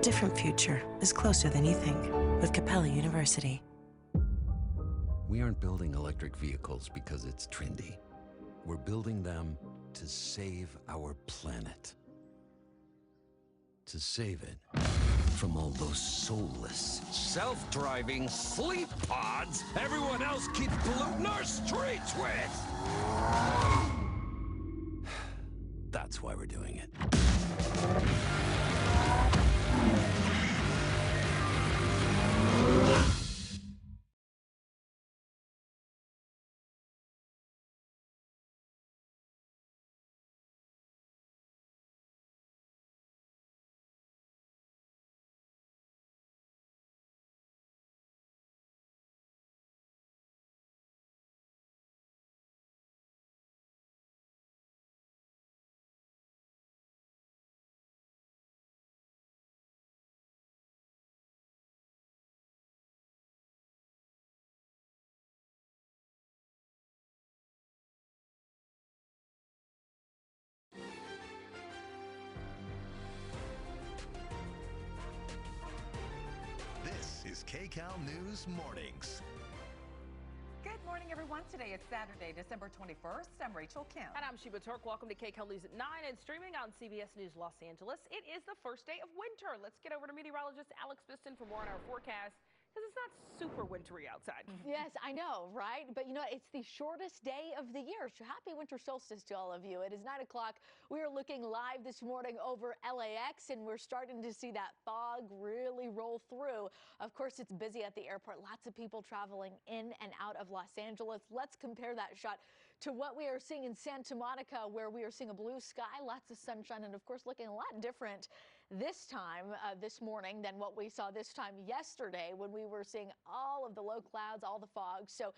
different future is closer than you think with Kcal University. We aren't building electric vehicles because it's trendy. We're building them to save our planet. To save it from all those soulless, self-driving sleep pods everyone else keeps polluting our streets with! That's why we're doing it. This is Kcal News Mornings. Good morning, everyone. Today is Saturday, December 21st. I'm Rachel Kim. And I'm Sheba Turk. Welcome to Kcal News at 9 and streaming on CBS News Los Angeles. It is the first day of winter. Let's get over to meteorologist Alex Biston for more on our forecast, because it's not super wintry outside. Yes, I know, right? But you know, it's the shortest day of the year. So happy winter solstice to all of you. It is 9 o'clock. We are looking live this morning over LAX, and we're starting to see that fog really roll through. Of course, it's busy at the airport. Lots of people traveling in and out of Los Angeles. Let's compare that shot to what we are seeing in Santa Monica, where we are seeing a blue sky, lots of sunshine, and of course looking a lot different this time, this morning, than what we saw this time yesterday when we were seeing all of the low clouds, all the fog. So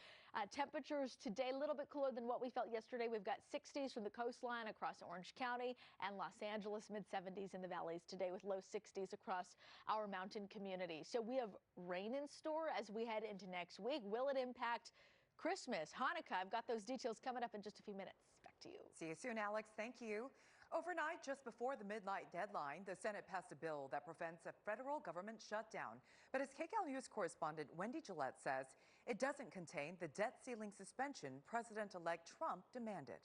temperatures today a little bit cooler than what we felt yesterday. We've got 60s from the coastline across Orange County and Los Angeles, mid-70s in the valleys today with low 60s across our mountain community. So we have rain in store as we head into next week. Will it impact Christmas, Hanukkah? I've got those details coming up in just a few minutes. Back to you. See you soon, Alex. Thank you. Overnight, just before the midnight deadline, the Senate passed a bill that prevents a federal government shutdown. But as Kcal News correspondent Wendy Gillette says, it doesn't contain the debt ceiling suspension President-elect Trump demanded.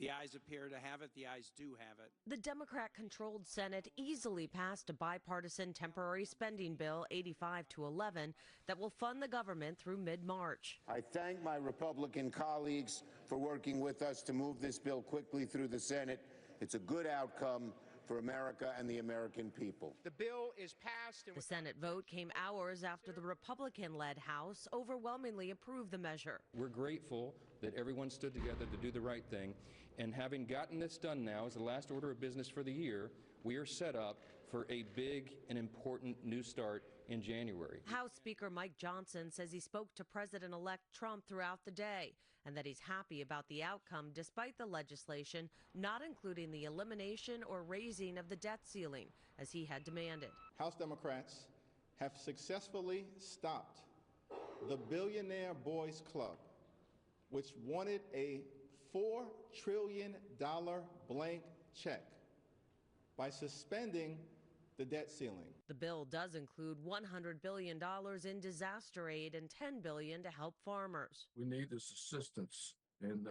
The ayes appear to have it. The ayes do have it. The Democrat-controlled Senate easily passed a bipartisan temporary spending bill, 85-11, that will fund the government through mid-March. I thank my Republican colleagues for working with us to move this bill quickly through the Senate. It's a good outcome for America and the American people. The bill is passed. The Senate vote came hours after the Republican-led House overwhelmingly approved the measure. We're grateful that everyone stood together to do the right thing. And having gotten this done now as the last order of business for the year, we are set up for a big and important new start in January. House Speaker Mike Johnson says he spoke to President-elect Trump throughout the day and that he's happy about the outcome despite the legislation not including the elimination or raising of the debt ceiling as he had demanded. House Democrats have successfully stopped the Billionaire Boys Club, which wanted a $4 trillion blank check, by suspending the debt ceiling. The bill does include $100 billion in disaster aid and $10 billion to help farmers. We need this assistance in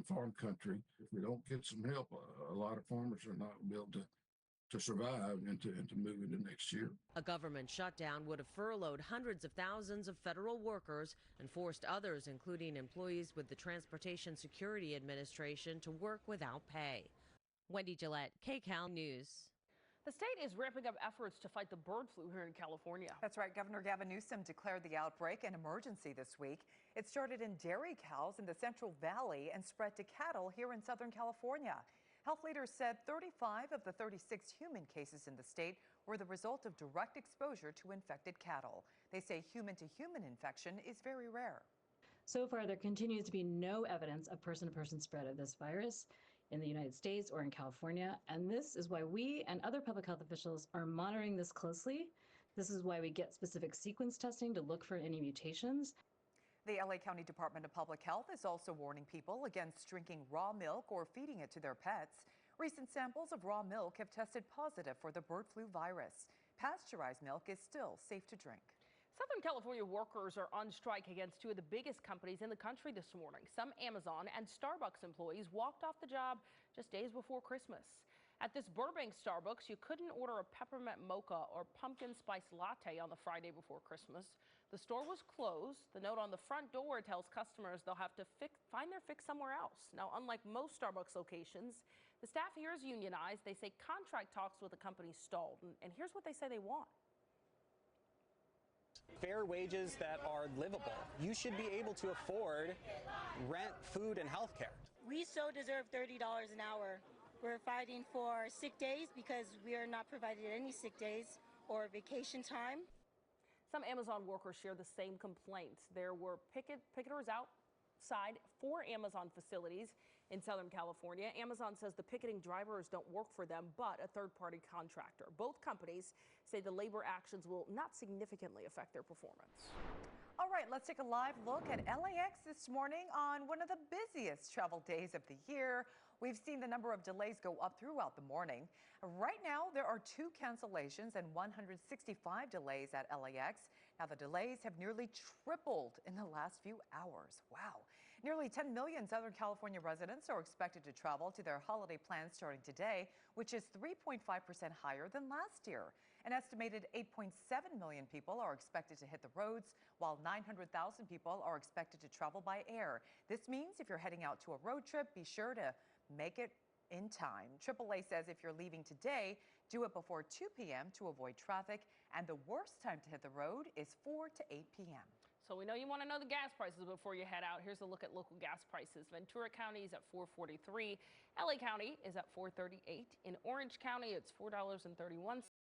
farm country. If we don't get some help, a lot of farmers are not going to be able to survive and to move into next year. A government shutdown would have furloughed hundreds of thousands of federal workers and forced others, including employees with the Transportation Security Administration, to work without pay. Wendy Gillette, Kcal News. The state is ramping up efforts to fight the bird flu here in California. That's right. Governor Gavin Newsom declared the outbreak an emergency this week. It started in dairy cows in the Central Valley and spread to cattle here in Southern California. Health leaders said 35 of the 36 human cases in the state were the result of direct exposure to infected cattle. They say human-to-human infection is very rare. So far, there continues to be no evidence of person-to-person spread of this virus in the United States or in California, and this is why we and other public health officials are monitoring this closely. This is why we get specific sequence testing to look for any mutations. The LA County Department of Public Health is also warning people against drinking raw milk or feeding it to their pets. Recent samples of raw milk have tested positive for the bird flu virus. Pasteurized milk is still safe to drink. Southern California workers are on strike against two of the biggest companies in the country this morning. Some Amazon and Starbucks employees walked off the job just days before Christmas. At this Burbank Starbucks, you couldn't order a peppermint mocha or pumpkin spice latte on the Friday before Christmas. The store was closed. The note on the front door tells customers they'll have to find their fix somewhere else. Now, unlike most Starbucks locations, the staff here is unionized. They say contract talks with the company stalled. And here's what they say they want. Fair wages that are livable. You should be able to afford rent, food, and health care. We so deserve $30 an hour. We're fighting for sick days because we are not provided any sick days or vacation time. Some Amazon workers share the same complaints. There were picketers outside 4 Amazon facilities in Southern California. Amazon says the picketing drivers don't work for them, but a third-party contractor. Both companies say the labor actions will not significantly affect their performance. All right, let's take a live look at LAX this morning on one of the busiest travel days of the year. We've seen the number of delays go up throughout the morning. Right now, there are 2 cancellations and 165 delays at LAX. Now, the delays have nearly tripled in the last few hours. Wow. Nearly 10 million Southern California residents are expected to travel to their holiday plans starting today, which is 3.5% higher than last year. An estimated 8.7 million people are expected to hit the roads, while 900,000 people are expected to travel by air. This means if you're heading out to a road trip, be sure to make it in time. AAA says if you're leaving today, do it before 2 p.m. to avoid traffic, and the worst time to hit the road is 4 to 8 p.m. So we know you want to know the gas prices before you head out. Here's a look at local gas prices. Ventura County is at $4.43. LA County is at $4.38. In Orange County, it's $4.31.